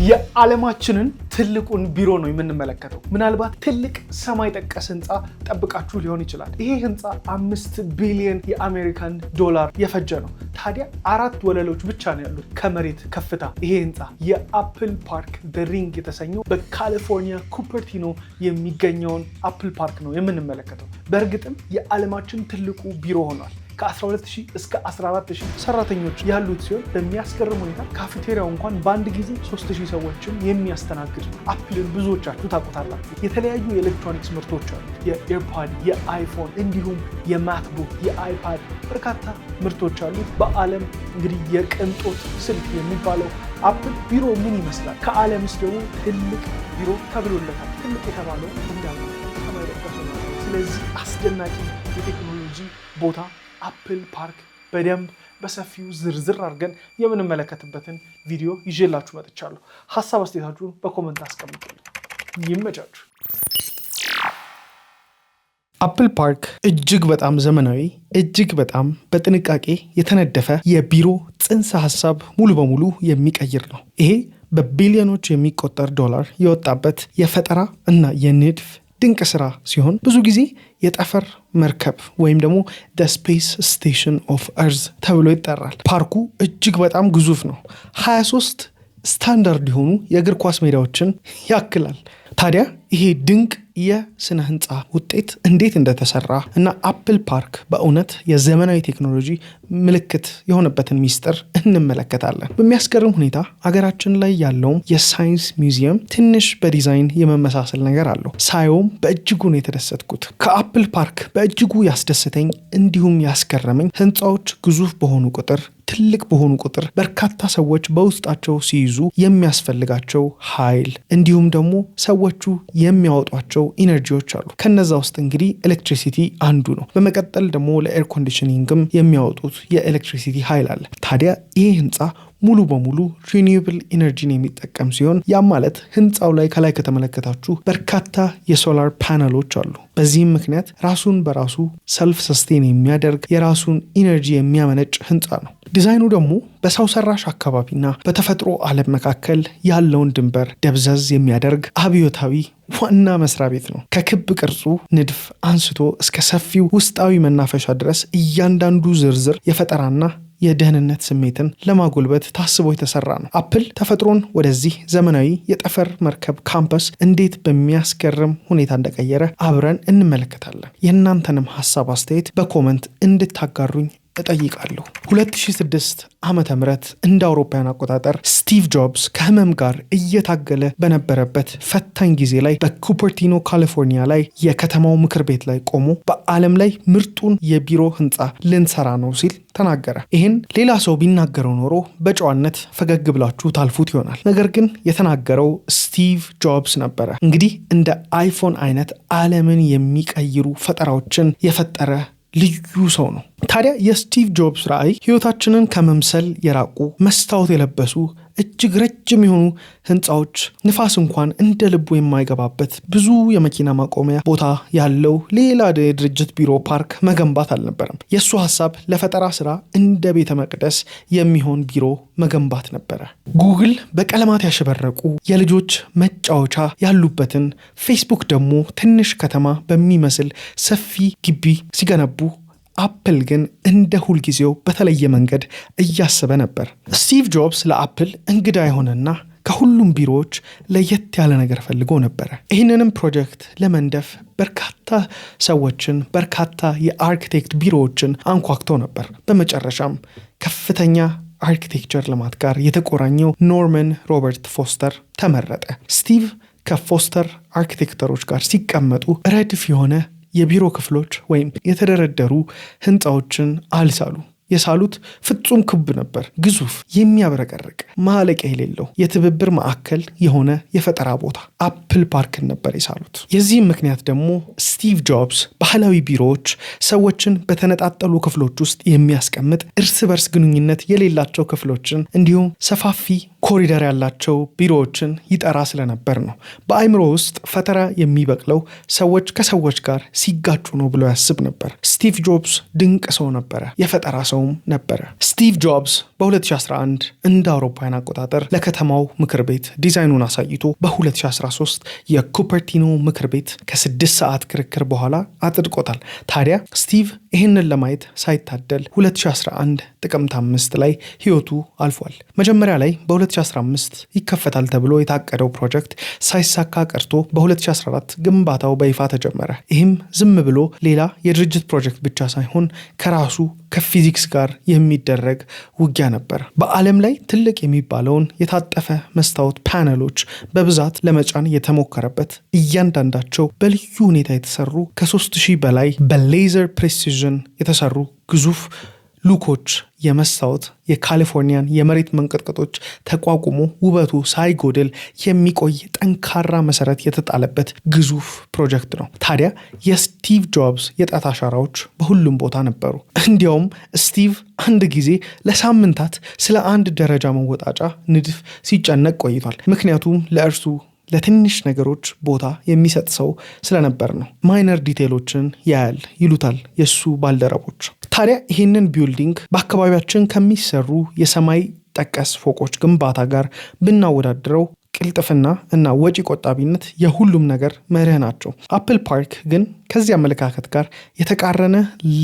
የዓለማችንን ትልቁን ቢሮ ነው የምንመለከተው። ምናልባት ትልቅ ሰማይ ጠቀስ ህንፃ ጠብቃችሁ ሊሆን ይችላል። ይሄ ህንፃ 5 ቢሊዮን የአሜሪካን ዶላር የፈጀ ነው። ታዲያ 4 ወለሎች ብቻ ነው ያሉት ከመሬት ከፍታ። ይሄ ህንፃ የአፕል ፓርክ በሪንግ የተሰኘው በካሊፎርኒያ ኩፐርቲኖ የሚገኘውን አፕል ፓርክ ነው የምንመለከተው። በእርግጥም የዓለማችን ትልቁ ቢሮ ሆኗል። ከ12000 እስከ 14000 ሰራተኞች ያሉት ሲሆን በሚያስገርም ሁኔታ ካፌቴሪያው እንኳን በአንድ ጊዜ 3000 ሰዎችን የሚያስተናግድ ነው። አፕልን ብዙዎቻችሁ ታውቁታላችሁ። የተለያዩ የኤሌክትሮኒክስ ምርቶች አሉ። የኤርፖድ፣ የአይፎን እንዲሁም የማክቡክ፣ የአይፓድ በርካታ ምርቶች አሉ። በዓለም እንግዲህ የቅንጦት ስልክ የሚባለው አፕል ቢሮ ምን ይመስላል? ከዓለምስ ደግሞ ትልቅ ቢሮ ተብሎለታል። ትልቅ የተባለው እንዳለ ሰማይ ጠቀስ ነው። ስለዚህ አስደናቂ የቴክኖሎጂ ቦታ አፕል ፓርክ በደንብ በሰፊው ዝርዝር አድርገን የምንመለከትበትን ቪዲዮ ይዤላችሁ መጥቻለሁ። ሀሳብ አስተያየታችሁን በኮመንት አስቀምጡልኝ። ይመቻችሁ። አፕል ፓርክ እጅግ በጣም ዘመናዊ፣ እጅግ በጣም በጥንቃቄ የተነደፈ የቢሮ ጽንሰ ሐሳብ ሙሉ በሙሉ የሚቀይር ነው። ይሄ በቢሊዮኖች የሚቆጠር ዶላር የወጣበት የፈጠራ እና የንድፍ ድንቅ ስራ ሲሆን ብዙ ጊዜ የጠፈር መርከብ ወይም ደግሞ the space station of earth ተብሎ ይጠራል። ፓርኩ እጅግ በጣም ግዙፍ ነው። 23 ስታንዳርድ የሆኑ የእግር ኳስ ሜዳዎችን ያክላል። ታዲያ ይሄ ድንቅ የስነ ህንፃ ውጤት እንዴት እንደተሰራ እና አፕል ፓርክ በእውነት የዘመናዊ ቴክኖሎጂ ምልክት የሆነበትን ሚስጥር እንመለከታለን። በሚያስገርም ሁኔታ አገራችን ላይ ያለው የሳይንስ ሚውዚየም ትንሽ በዲዛይን የመመሳሰል ነገር አለው። ሳየውም በእጅጉ ነው የተደሰትኩት። ከአፕል ፓርክ በእጅጉ ያስደሰተኝ እንዲሁም ያስገረመኝ ህንፃዎች ግዙፍ በሆኑ ቁጥር፣ ትልቅ በሆኑ ቁጥር በርካታ ሰዎች በውስጣቸው ሲይዙ የሚያስፈልጋቸው ኃይል እንዲሁም ደግሞ ሰዎቹ የሚያወጧቸው ኢነርጂዎች አሉ። ከነዛ ውስጥ እንግዲህ ኤሌክትሪሲቲ አንዱ ነው። በመቀጠል ደግሞ ለኤር ኮንዲሽኒንግም የሚያወጡት የኤሌክትሪሲቲ ኃይል አለ። ታዲያ ይህ ህንፃ ሙሉ በሙሉ ሪኒዌብል ኢነርጂን የሚጠቀም ሲሆን ያ ማለት ህንፃው ላይ ከላይ ከተመለከታችሁ በርካታ የሶላር ፓነሎች አሉ። በዚህም ምክንያት ራሱን በራሱ ሰልፍ ሰስቴን የሚያደርግ የራሱን ኢነርጂ የሚያመነጭ ህንፃ ነው። ዲዛይኑ ደግሞ በሰው ሰራሽ አካባቢና በተፈጥሮ ዓለም መካከል ያለውን ድንበር ደብዘዝ የሚያደርግ አብዮታዊ ዋና መስሪያ ቤት ነው። ከክብ ቅርጹ ንድፍ አንስቶ እስከ ሰፊው ውስጣዊ መናፈሻ ድረስ እያንዳንዱ ዝርዝር የፈጠራና የደህንነት ስሜትን ለማጎልበት ታስቦ የተሰራ ነው። አፕል ተፈጥሮን ወደዚህ ዘመናዊ የጠፈር መርከብ ካምፐስ እንዴት በሚያስገርም ሁኔታ እንደቀየረ አብረን እንመለከታለን። የእናንተንም ሀሳብ አስተያየት በኮመንት እንድታጋሩኝ እጠይቃለሁ። 2006 ዓመተ ምህረት እንደ አውሮፓውያን አቆጣጠር ስቲቭ ጆብስ ከህመም ጋር እየታገለ በነበረበት ፈታኝ ጊዜ ላይ በኩፐርቲኖ ካሊፎርኒያ ላይ የከተማው ምክር ቤት ላይ ቆሞ በዓለም ላይ ምርጡን የቢሮ ህንፃ ልንሰራ ነው ሲል ተናገረ። ይህን ሌላ ሰው ቢናገረው ኖሮ በጨዋነት ፈገግ ብላችሁ ታልፉት ይሆናል። ነገር ግን የተናገረው ስቲቭ ጆብስ ነበረ። እንግዲህ እንደ አይፎን አይነት ዓለምን የሚቀይሩ ፈጠራዎችን የፈጠረ ልዩ ሰው ነው። ታዲያ የስቲቭ ጆብስ ራዕይ ህይወታችንን ከመምሰል የራቁ መስታወት የለበሱ እጅግ ረጅም የሆኑ ህንፃዎች፣ ንፋስ እንኳን እንደ ልቡ የማይገባበት ብዙ የመኪና ማቆሚያ ቦታ ያለው ሌላ የድርጅት ቢሮ ፓርክ መገንባት አልነበረም። የእሱ ሀሳብ ለፈጠራ ስራ እንደ ቤተ መቅደስ የሚሆን ቢሮ መገንባት ነበረ። ጉግል በቀለማት ያሸበረቁ የልጆች መጫወቻ ያሉበትን፣ ፌስቡክ ደግሞ ትንሽ ከተማ በሚመስል ሰፊ ግቢ ሲገነቡ አፕል ግን እንደ ሁልጊዜው በተለየ መንገድ እያሰበ ነበር። ስቲቭ ጆብስ ለአፕል እንግዳ የሆነና ከሁሉም ቢሮዎች ለየት ያለ ነገር ፈልጎ ነበረ። ይህንንም ፕሮጀክት ለመንደፍ በርካታ ሰዎችን፣ በርካታ የአርኪቴክት ቢሮዎችን አንኳክቶ ነበር። በመጨረሻም ከፍተኛ አርኪቴክቸር ልማት ጋር የተቆራኘው ኖርመን ሮበርት ፎስተር ተመረጠ። ስቲቭ ከፎስተር አርኪቴክተሮች ጋር ሲቀመጡ ረድፍ የሆነ የቢሮ ክፍሎች ወይም የተደረደሩ ህንፃዎችን አልሳሉ። የሳሉት ፍጹም ክብ ነበር። ግዙፍ፣ የሚያብረቀርቅ፣ ማለቂያ የሌለው የትብብር ማዕከል የሆነ የፈጠራ ቦታ አፕል ፓርክን ነበር የሳሉት። የዚህም ምክንያት ደግሞ ስቲቭ ጆብስ ባህላዊ ቢሮዎች ሰዎችን በተነጣጠሉ ክፍሎች ውስጥ የሚያስቀምጥ እርስ በርስ ግንኙነት የሌላቸው ክፍሎችን እንዲሁም ሰፋፊ ኮሪደር ያላቸው ቢሮዎችን ይጠራ ስለነበር ነው። በአይምሮ ውስጥ ፈጠራ የሚበቅለው ሰዎች ከሰዎች ጋር ሲጋጩ ነው ብሎ ያስብ ነበር። ስቲቭ ጆብስ ድንቅ ሰው ነበረ፣ የፈጠራ ሰውም ነበረ። ስቲቭ ጆብስ በ2011 እንደ አውሮፓውያን አቆጣጠር ለከተማው ምክር ቤት ዲዛይኑን አሳይቶ በ2013 የኩፐርቲኖ ምክር ቤት ከ6 ሰዓት ክርክር በኋላ አጽድቆታል። ታዲያ ስቲቭ ይህንን ለማየት ሳይታደል 2011 ጥቅምት 5 ላይ ህይወቱ አልፏል። መጀመሪያ ላይ በ2015 ይከፈታል ተብሎ የታቀደው ፕሮጀክት ሳይሳካ ቀርቶ በ2014 ግንባታው በይፋ ተጀመረ። ይህም ዝም ብሎ ሌላ የድርጅት ፕሮጀክት ብቻ ሳይሆን ከራሱ ከፊዚክስ ጋር የሚደረግ ውጊያ ነበር። በዓለም ላይ ትልቅ የሚባለውን የታጠፈ መስታወት ፓነሎች በብዛት ለመጫን የተሞከረበት፣ እያንዳንዳቸው በልዩ ሁኔታ የተሰሩ ከ3000 በላይ በሌዘር ፕሬሲዥን የተሰሩ ግዙፍ ሉኮች የመስታወት የካሊፎርኒያን የመሬት መንቀጥቀጦች ተቋቁሞ ውበቱ ሳይጎድል የሚቆይ ጠንካራ መሰረት የተጣለበት ግዙፍ ፕሮጀክት ነው። ታዲያ የስቲቭ ጆብስ የጣት አሻራዎች በሁሉም ቦታ ነበሩ። እንዲያውም ስቲቭ አንድ ጊዜ ለሳምንታት ስለ አንድ ደረጃ መወጣጫ ንድፍ ሲጨነቅ ቆይቷል። ምክንያቱም ለእርሱ ለትንሽ ነገሮች ቦታ የሚሰጥ ሰው ስለነበር ነው። ማይነር ዲቴሎችን ያያል ይሉታል የሱ ባልደረቦች። ታዲያ ይህንን ቢልዲንግ በአካባቢያችን ከሚሰሩ የሰማይ ጠቀስ ፎቆች ግንባታ ጋር ብናወዳድረው ቅልጥፍና እና ወጪ ቆጣቢነት የሁሉም ነገር መርህ ናቸው። አፕል ፓርክ ግን ከዚህ አመለካከት ጋር የተቃረነ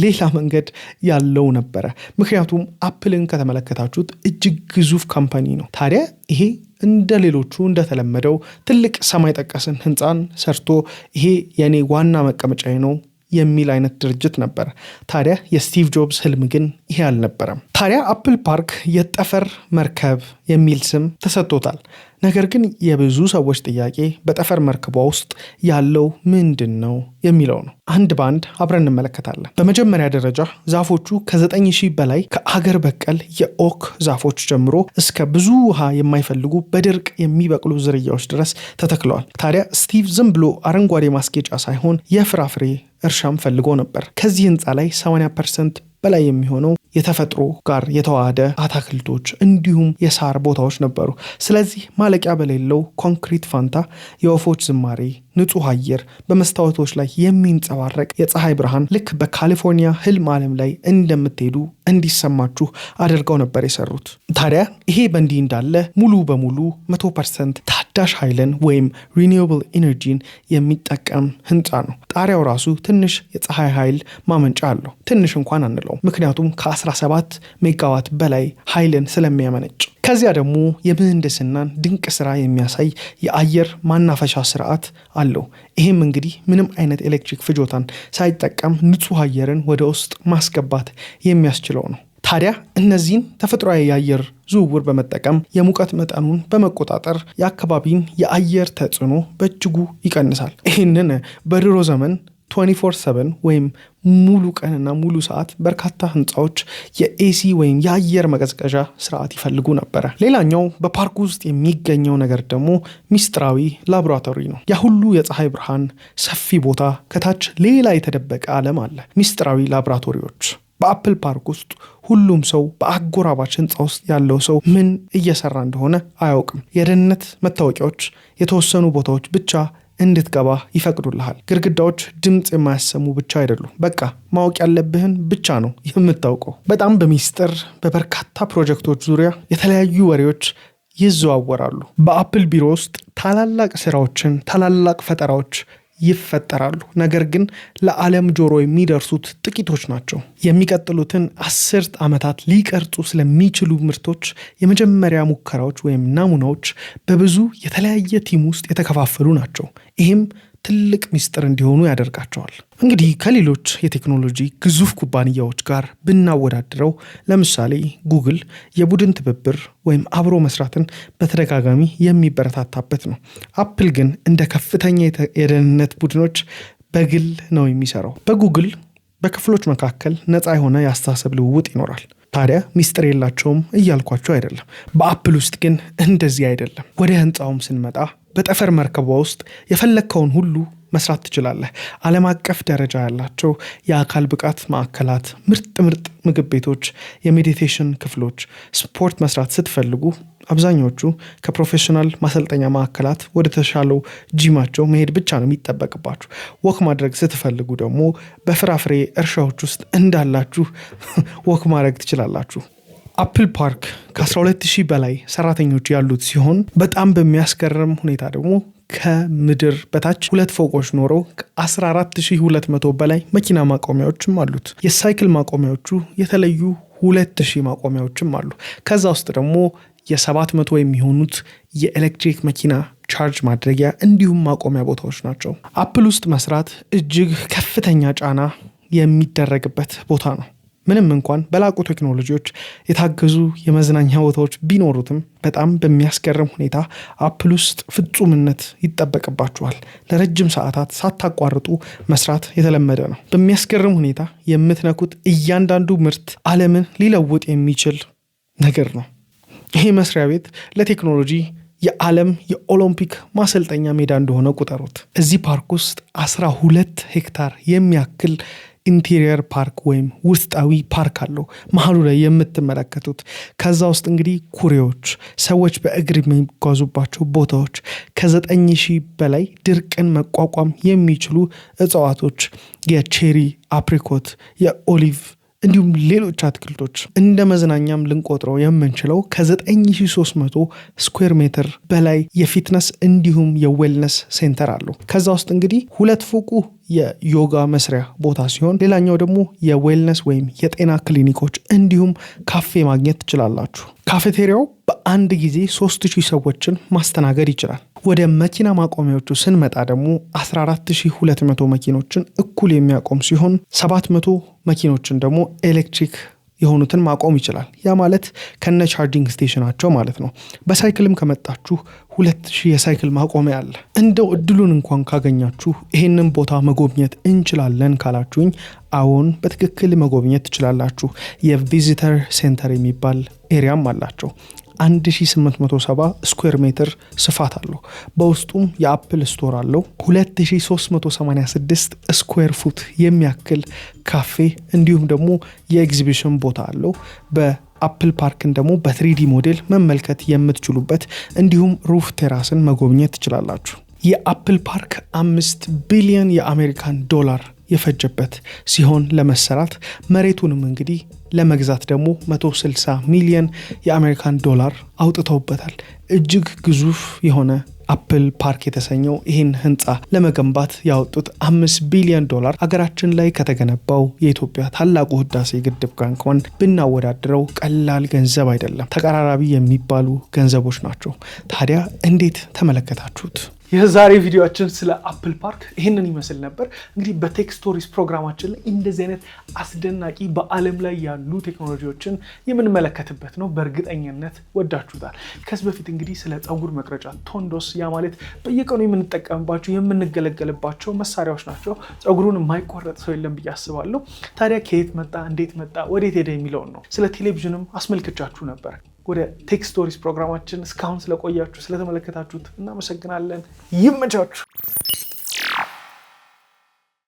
ሌላ መንገድ ያለው ነበረ። ምክንያቱም አፕልን ከተመለከታችሁት እጅግ ግዙፍ ካምፓኒ ነው። ታዲያ ይሄ እንደ ሌሎቹ እንደተለመደው ትልቅ ሰማይ ጠቀስን ህንፃን ሰርቶ ይሄ የኔ ዋና መቀመጫዬ ነው የሚል አይነት ድርጅት ነበር። ታዲያ የስቲቭ ጆብስ ህልም ግን ይሄ አልነበረም። ታዲያ አፕል ፓርክ የጠፈር መርከብ የሚል ስም ተሰጥቶታል። ነገር ግን የብዙ ሰዎች ጥያቄ በጠፈር መርከቧ ውስጥ ያለው ምንድን ነው የሚለው ነው። አንድ ባንድ አብረን እንመለከታለን። በመጀመሪያ ደረጃ ዛፎቹ ከ9000 በላይ ከአገር በቀል የኦክ ዛፎች ጀምሮ እስከ ብዙ ውሃ የማይፈልጉ በድርቅ የሚበቅሉ ዝርያዎች ድረስ ተተክለዋል። ታዲያ ስቲቭ ዝም ብሎ አረንጓዴ ማስጌጫ ሳይሆን የፍራፍሬ እርሻም ፈልጎ ነበር። ከዚህ ህንፃ ላይ 80% በላይ የሚሆነው የተፈጥሮ ጋር የተዋሃደ አታክልቶች እንዲሁም የሳር ቦታዎች ነበሩ። ስለዚህ ማለቂያ በሌለው ኮንክሪት ፋንታ የወፎች ዝማሬ፣ ንጹህ አየር፣ በመስታወቶች ላይ የሚንጸባረቅ የፀሐይ ብርሃን ልክ በካሊፎርኒያ ህልም ዓለም ላይ እንደምትሄዱ እንዲሰማችሁ አድርገው ነበር የሰሩት። ታዲያ ይሄ በእንዲህ እንዳለ ሙሉ በሙሉ 100% ታዳሽ ኃይልን ወይም ሪኒዌብል ኢነርጂን የሚጠቀም ህንፃ ነው። ጣሪያው ራሱ ትንሽ የፀሐይ ኃይል ማመንጫ አለው። ትንሽ እንኳን አንለው፣ ምክንያቱም ከ17 ሜጋዋት በላይ ኃይልን ስለሚያመነጭ። ከዚያ ደግሞ የምህንድስናን ድንቅ ስራ የሚያሳይ የአየር ማናፈሻ ስርዓት አለው። ይህም እንግዲህ ምንም አይነት ኤሌክትሪክ ፍጆታን ሳይጠቀም ንጹህ አየርን ወደ ውስጥ ማስገባት የሚያስችለው ነው። ታዲያ እነዚህን ተፈጥሯዊ የአየር ዝውውር በመጠቀም የሙቀት መጠኑን በመቆጣጠር የአካባቢን የአየር ተጽዕኖ በእጅጉ ይቀንሳል። ይህንን በድሮ ዘመን 24/7 ወይም ሙሉ ቀንና ሙሉ ሰዓት በርካታ ህንፃዎች የኤሲ ወይም የአየር መቀዝቀዣ ስርዓት ይፈልጉ ነበረ። ሌላኛው በፓርክ ውስጥ የሚገኘው ነገር ደግሞ ሚስጥራዊ ላቦራቶሪ ነው። ያ ሁሉ የፀሐይ ብርሃን፣ ሰፊ ቦታ፣ ከታች ሌላ የተደበቀ ዓለም አለ። ሚስጥራዊ ላቦራቶሪዎች በአፕል ፓርክ ውስጥ ሁሉም ሰው በአጎራባች ህንፃ ውስጥ ያለው ሰው ምን እየሰራ እንደሆነ አያውቅም። የደህንነት መታወቂያዎች የተወሰኑ ቦታዎች ብቻ እንድትገባ ይፈቅዱልሃል። ግድግዳዎች ድምፅ የማያሰሙ ብቻ አይደሉም። በቃ ማወቅ ያለብህን ብቻ ነው የምታውቀው። በጣም በሚስጥር በበርካታ ፕሮጀክቶች ዙሪያ የተለያዩ ወሬዎች ይዘዋወራሉ። በአፕል ቢሮ ውስጥ ታላላቅ ስራዎችን፣ ታላላቅ ፈጠራዎች ይፈጠራሉ። ነገር ግን ለዓለም ጆሮ የሚደርሱት ጥቂቶች ናቸው። የሚቀጥሉትን 10 ዓመታት ሊቀርጹ ስለሚችሉ ምርቶች የመጀመሪያ ሙከራዎች ወይም ናሙናዎች በብዙ የተለያየ ቲም ውስጥ የተከፋፈሉ ናቸው። ይህም ትልቅ ሚስጥር እንዲሆኑ ያደርጋቸዋል። እንግዲህ ከሌሎች የቴክኖሎጂ ግዙፍ ኩባንያዎች ጋር ብናወዳድረው ለምሳሌ ጉግል የቡድን ትብብር ወይም አብሮ መስራትን በተደጋጋሚ የሚበረታታበት ነው። አፕል ግን እንደ ከፍተኛ የደህንነት ቡድኖች በግል ነው የሚሰራው። በጉግል በክፍሎች መካከል ነፃ የሆነ የአስተሳሰብ ልውውጥ ይኖራል። ታዲያ ሚስጥር የላቸውም እያልኳቸው አይደለም። በአፕል ውስጥ ግን እንደዚህ አይደለም። ወደ ህንፃውም ስንመጣ በጠፈር መርከቧ ውስጥ የፈለግከውን ሁሉ መስራት ትችላለህ። ዓለም አቀፍ ደረጃ ያላቸው የአካል ብቃት ማዕከላት፣ ምርጥ ምግብ ቤቶች፣ የሜዲቴሽን ክፍሎች፣ ስፖርት መስራት ስትፈልጉ አብዛኞቹ ከፕሮፌሽናል ማሰልጠኛ ማዕከላት ወደ ተሻለው ጂማቸው መሄድ ብቻ ነው የሚጠበቅባችሁ። ወክ ማድረግ ስትፈልጉ ደግሞ በፍራፍሬ እርሻዎች ውስጥ እንዳላችሁ ወክ ማድረግ ትችላላችሁ። አፕል ፓርክ ከ12000 በላይ ሰራተኞች ያሉት ሲሆን በጣም በሚያስገርም ሁኔታ ደግሞ ከምድር በታች 2 ፎቆች ኖረው ከ14200 በላይ መኪና ማቆሚያዎችም አሉት። የሳይክል ማቆሚያዎቹ የተለዩ 2000 ማቆሚያዎችም አሉ። ከዛ ውስጥ ደግሞ የ700 የሚሆኑት የኤሌክትሪክ መኪና ቻርጅ ማድረጊያ እንዲሁም ማቆሚያ ቦታዎች ናቸው። አፕል ውስጥ መስራት እጅግ ከፍተኛ ጫና የሚደረግበት ቦታ ነው። ምንም እንኳን በላቁ ቴክኖሎጂዎች የታገዙ የመዝናኛ ቦታዎች ቢኖሩትም በጣም በሚያስገርም ሁኔታ አፕል ውስጥ ፍጹምነት ይጠበቅባችኋል። ለረጅም ሰዓታት ሳታቋርጡ መስራት የተለመደ ነው። በሚያስገርም ሁኔታ የምትነኩት እያንዳንዱ ምርት ዓለምን ሊለውጥ የሚችል ነገር ነው። ይሄ መስሪያ ቤት ለቴክኖሎጂ የዓለም የኦሎምፒክ ማሰልጠኛ ሜዳ እንደሆነ ቁጠሩት። እዚህ ፓርክ ውስጥ 12 ሄክታር የሚያክል ኢንቴሪየር ፓርክ ወይም ውስጣዊ ፓርክ አለው። መሀሉ ላይ የምትመለከቱት ከዛ ውስጥ እንግዲህ ኩሬዎች፣ ሰዎች በእግር የሚጓዙባቸው ቦታዎች፣ ከ9000 በላይ ድርቅን መቋቋም የሚችሉ እጽዋቶች፣ የቼሪ፣ አፕሪኮት፣ የኦሊቭ እንዲሁም ሌሎች አትክልቶች እንደ መዝናኛም ልንቆጥረው የምንችለው ከ9300 ስኩዌር ሜትር በላይ የፊትነስ እንዲሁም የዌልነስ ሴንተር አለው። ከዛ ውስጥ እንግዲህ 2 ፎቁ የዮጋ መስሪያ ቦታ ሲሆን ሌላኛው ደግሞ የዌልነስ ወይም የጤና ክሊኒኮች እንዲሁም ካፌ ማግኘት ትችላላችሁ። ካፌቴሪያው በአንድ ጊዜ 3000 ሰዎችን ማስተናገድ ይችላል። ወደ መኪና ማቆሚያዎቹ ስንመጣ ደግሞ 14200 መኪኖችን እኩል የሚያቆም ሲሆን 700 መኪኖችን ደግሞ ኤሌክትሪክ የሆኑትን ማቆም ይችላል። ያ ማለት ከነ ቻርጂንግ ስቴሽናቸው ማለት ነው። በሳይክልም ከመጣችሁ 2000 የሳይክል ማቆሚያ አለ። እንደው እድሉን እንኳን ካገኛችሁ ይሄንን ቦታ መጎብኘት እንችላለን ካላችሁኝ አዎን በትክክል መጎብኘት ትችላላችሁ። የቪዚተር ሴንተር የሚባል ኤሪያም አላቸው። 1870 ስኩዌር ሜትር ስፋት አለው። በውስጡም የአፕል ስቶር አለው። 2386 ስኩዌር ፉት የሚያክል ካፌ እንዲሁም ደግሞ የኤግዚቢሽን ቦታ አለው። በአፕል ፓርክን ደግሞ በ3D ሞዴል መመልከት የምትችሉበት እንዲሁም ሩፍ ቴራስን መጎብኘት ትችላላችሁ። የአፕል ፓርክ 5 ቢሊዮን የአሜሪካን ዶላር የፈጀበት ሲሆን ለመሰራት መሬቱንም እንግዲህ ለመግዛት ደግሞ 160 ሚሊዮን የአሜሪካን ዶላር አውጥተውበታል። እጅግ ግዙፍ የሆነ አፕል ፓርክ የተሰኘው ይህን ህንፃ ለመገንባት ያወጡት 5 ቢሊዮን ዶላር አገራችን ላይ ከተገነባው የኢትዮጵያ ታላቁ ህዳሴ ግድብ ጋር እንኳን ብናወዳድረው ቀላል ገንዘብ አይደለም። ተቀራራቢ የሚባሉ ገንዘቦች ናቸው። ታዲያ እንዴት ተመለከታችሁት? የዛሬ ቪዲዮአችን ስለ አፕል ፓርክ ይሄንን ይመስል ነበር። እንግዲህ በቴክ ስቶሪስ ፕሮግራማችን ላይ እንደዚህ አይነት አስደናቂ በዓለም ላይ ያሉ ቴክኖሎጂዎችን የምንመለከትበት ነው። በእርግጠኝነት ወዳችሁታል። ከዚህ በፊት እንግዲህ ስለ ፀጉር መቅረጫ ቶንዶስ፣ ያ ማለት በየቀኑ የምንጠቀምባቸው የምንገለገልባቸው መሳሪያዎች ናቸው። ፀጉሩን የማይቆረጥ ሰው የለም ብዬ አስባለሁ። ታዲያ ከየት መጣ፣ እንዴት መጣ፣ ወዴት ሄደ የሚለውን ነው። ስለ ቴሌቪዥንም አስመልክቻችሁ ነበር። ወደ ቴክ ስቶሪስ ፕሮግራማችን እስካሁን ስለቆያችሁ ስለተመለከታችሁት እናመሰግናለን። ይመቻችሁ።